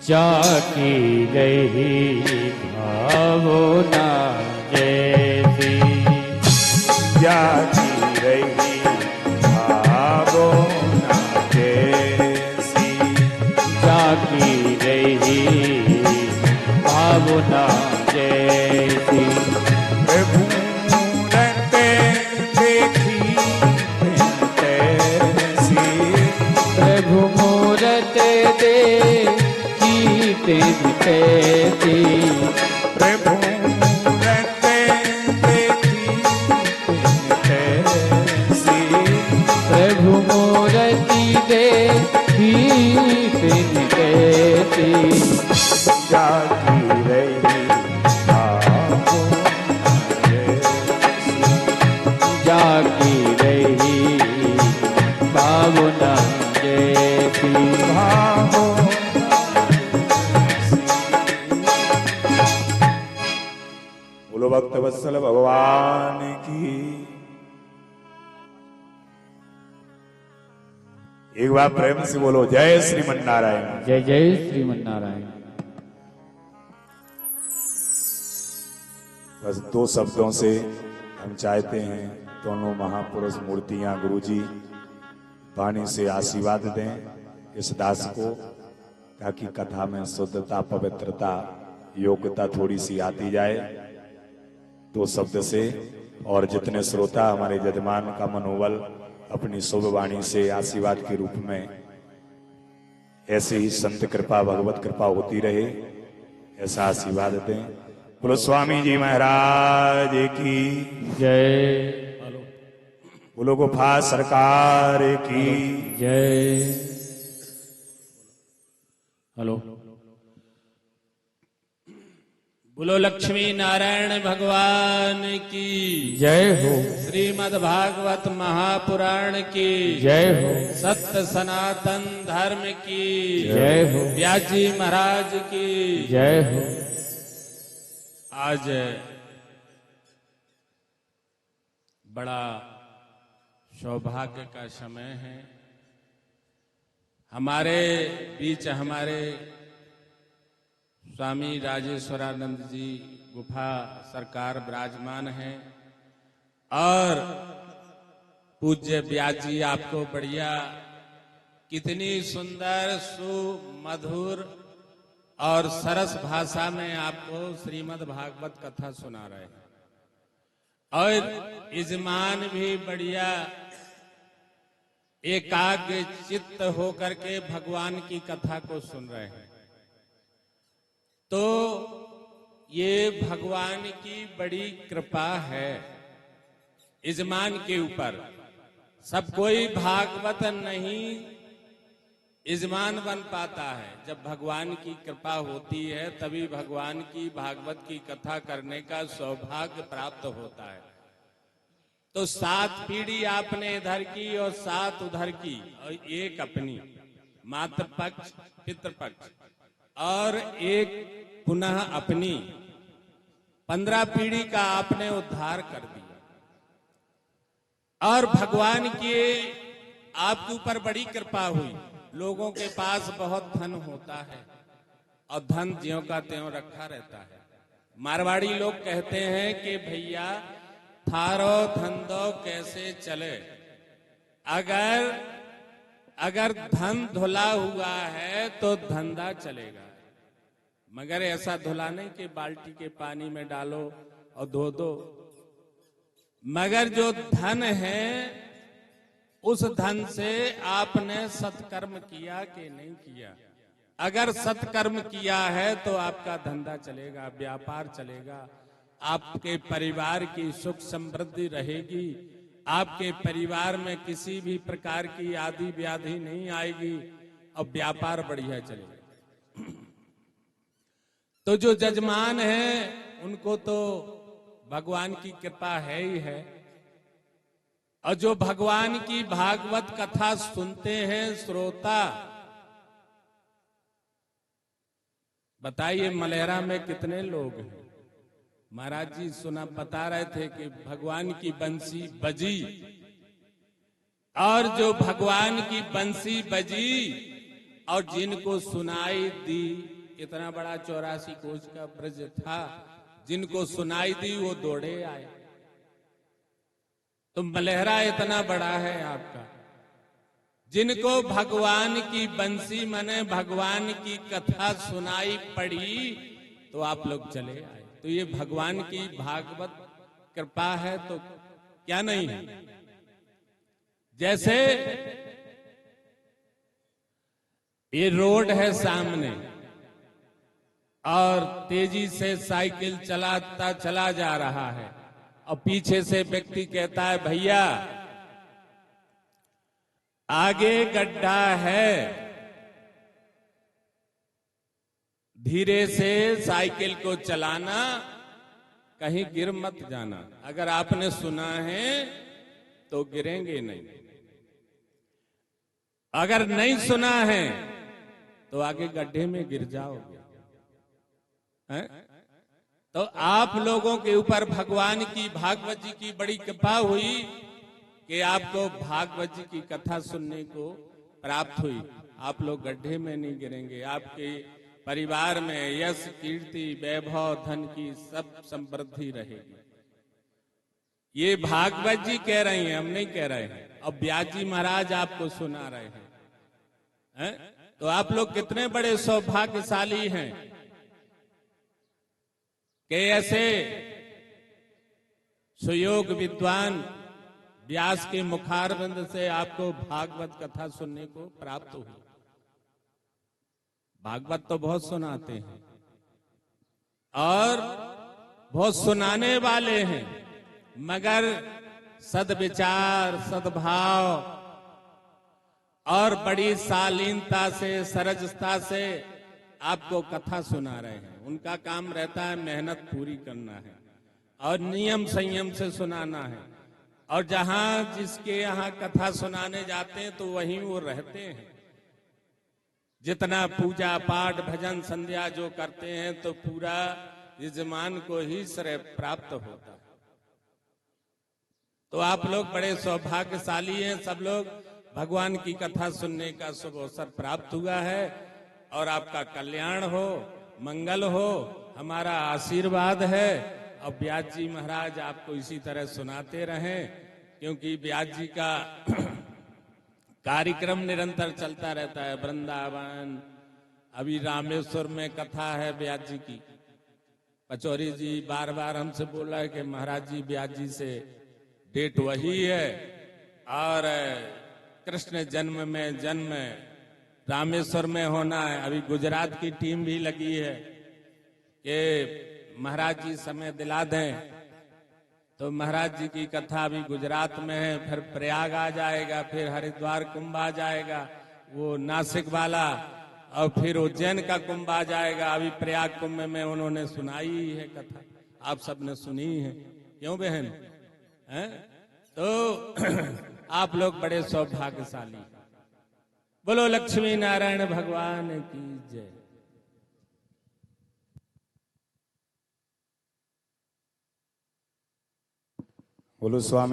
जाकी रही भावना जैसी, जाकी रही भावना जैसी, जाकी रही भावना जैसी। प्रभु मूरते देखी तैसी, प्रभु मूरत देखी तिन तैसी, प्रभु मूरते देखी तैसी, प्रभु मूरति देखी तिन तैसी। जाकी रही भावना जैसी, जाकी रही भावना जैसी। बोलो भक्त वत्सल भगवान की। एक बार प्रेम से बोलो जय श्रीमन नारायण। जय जय श्रीमन्नारायण। बस दो शब्दों से हम चाहते हैं दोनों महापुरुष मूर्तियां गुरुजी वाणी से आशीर्वाद दें इस दास को, ताकि कथा में शुद्धता, पवित्रता, योग्यता थोड़ी सी आती जाए। दो शब्द से, और जितने श्रोता हमारे जजमान का मनोबल अपनी शुभ वाणी से आशीर्वाद के रूप में, ऐसे ही संत कृपा, भगवत कृपा होती रहे, ऐसा आशीर्वाद दें। बोलो स्वामी जी महाराज की जय। बोलो गुफा सरकार की जय। हेलो। बोलो लक्ष्मी नारायण भगवान की जय हो। श्रीमद् भागवत महापुराण की जय हो। सत्य सनातन धर्म की जय हो। व्यास जी महाराज की जय हो। आज बड़ा सौभाग्य का समय है। हमारे बीच हमारे स्वामी राजेश्वरानंद जी गुफा सरकार विराजमान हैं और पूज्य व्यास जी आपको बढ़िया, कितनी सुंदर सुमधुर और सरस भाषा में आपको श्रीमद् भागवत कथा सुना रहे हैं और यजमान भी बढ़िया एकाग्र चित्त होकर के भगवान की कथा को सुन रहे हैं। तो ये भगवान की बड़ी कृपा है यजमान के ऊपर। सब कोई भागवत नहीं यजमान बन पाता है। जब भगवान की कृपा होती है तभी भगवान की भागवत की कथा करने का सौभाग्य प्राप्त होता है। तो 7 पीढ़ी आपने इधर की और 7 उधर की और एक अपनी मातृपक्ष, पितृपक्ष और एक पुनः अपनी 15 पीढ़ी का आपने उद्धार कर दिया। और भगवान की आपके ऊपर बड़ी कृपा हुई। लोगों के पास बहुत धन होता है और धन ज्यों का त्यों रखा रहता है। मारवाड़ी लोग कहते हैं कि भैया थारो धंधो कैसे चले। अगर धन धुला हुआ है तो धंधा चलेगा, मगर ऐसा धुला नहीं कि बाल्टी के पानी में डालो और धो दो। मगर जो धन है उस धन से आपने सत्कर्म किया कि नहीं किया। अगर सत्कर्म किया है तो आपका धंधा चलेगा, व्यापार चलेगा, आपके परिवार की सुख समृद्धि रहेगी, आपके परिवार में किसी भी प्रकार की आदि व्याधि नहीं आएगी और व्यापार बढ़िया चलेगा। तो जो जजमान है उनको तो भगवान की कृपा है ही है। और जो भगवान की भागवत कथा सुनते हैं श्रोता, बताइए मलेहरा में कितने लोग हैं। महाराज जी बता रहे थे कि भगवान की बंसी बजी, और जो भगवान की बंसी बजी और जिनको सुनाई दी इतना बड़ा 84 कोस का ब्रज था, जिनको सुनाई दी वो दौड़े आए। तो मलहरा इतना बड़ा है आपका, जिनको भगवान की बंसी मने भगवान की कथा सुनाई पड़ी तो आप लोग चले आए। तो ये भगवान की भागवत कृपा है तो क्या नहीं है। जैसे ये रोड है सामने और तेजी से साइकिल चलाता चला जा रहा है और पीछे से व्यक्ति कहता है भैया आगे गड्ढा है, धीरे से साइकिल को चलाना, कहीं गिर मत जाना। अगर आपने सुना है तो गिरेंगे नहीं, अगर नहीं सुना है तो आगे गड्ढे में गिर जाओगे। हैं? तो आप लोगों के ऊपर भगवान की भागवत जी की बड़ी कृपा हुई कि आपको भागवत जी की कथा सुनने को प्राप्त हुई। आप लोग गड्ढे में नहीं गिरेंगे, आपके परिवार में यश कीर्ति वैभव धन की सब समृद्धि रहेगी। ये भागवत जी कह रही हैं, हम नहीं कह रहे हैं। अब व्यास जी महाराज आपको सुना रहे हैं। तो आप लोग कितने बड़े सौभाग्यशाली हैं कि ऐसे सुयोग विद्वान व्यास के मुखारविंद से आपको भागवत कथा सुनने को प्राप्त हुई। भागवत तो बहुत सुनाते हैं और बहुत सुनाने वाले हैं, मगर सद्विचार, सद्भाव और बड़ी शालीनता से, सरजता से आपको कथा सुना रहे हैं। उनका काम रहता है मेहनत पूरी करना है और नियम संयम से सुनाना है। और जहां जिसके यहाँ कथा सुनाने जाते हैं तो वहीं वो रहते हैं। जितना पूजा पाठ भजन संध्या जो करते हैं तो पूरा यजमान को ही श्रेय प्राप्त होता है। तो आप लोग बड़े सौभाग्यशाली हैं, सब लोग भगवान की कथा सुनने का शुभ अवसर प्राप्त हुआ है और आपका कल्याण हो, मंगल हो, हमारा आशीर्वाद है। अब व्यास जी महाराज आपको इसी तरह सुनाते रहें, क्योंकि व्यास जी का कार्यक्रम निरंतर चलता रहता है। वृंदावन, अभी रामेश्वर में कथा है व्यास जी की। पचौरी जी बार बार हमसे बोला है कि महाराज जी व्यास जी से डेट वही है और कृष्ण जन्म में जन्म रामेश्वर में होना है। अभी गुजरात की टीम भी लगी है कि महाराज जी समय दिला दें। तो महाराज जी की कथा अभी गुजरात में है, फिर प्रयाग आ जाएगा, फिर हरिद्वार कुंभ आ जाएगा, वो नासिक वाला, और फिर उज्जैन का कुंभ आ जाएगा। अभी प्रयाग कुंभ में उन्होंने सुनाई है कथा, आप सबने सुनी है, क्यों बहन? हैं? तो आप लोग बड़े सौभाग्यशाली। बोलो लक्ष्मी नारायण भगवान की जय। बोलो स्वामी।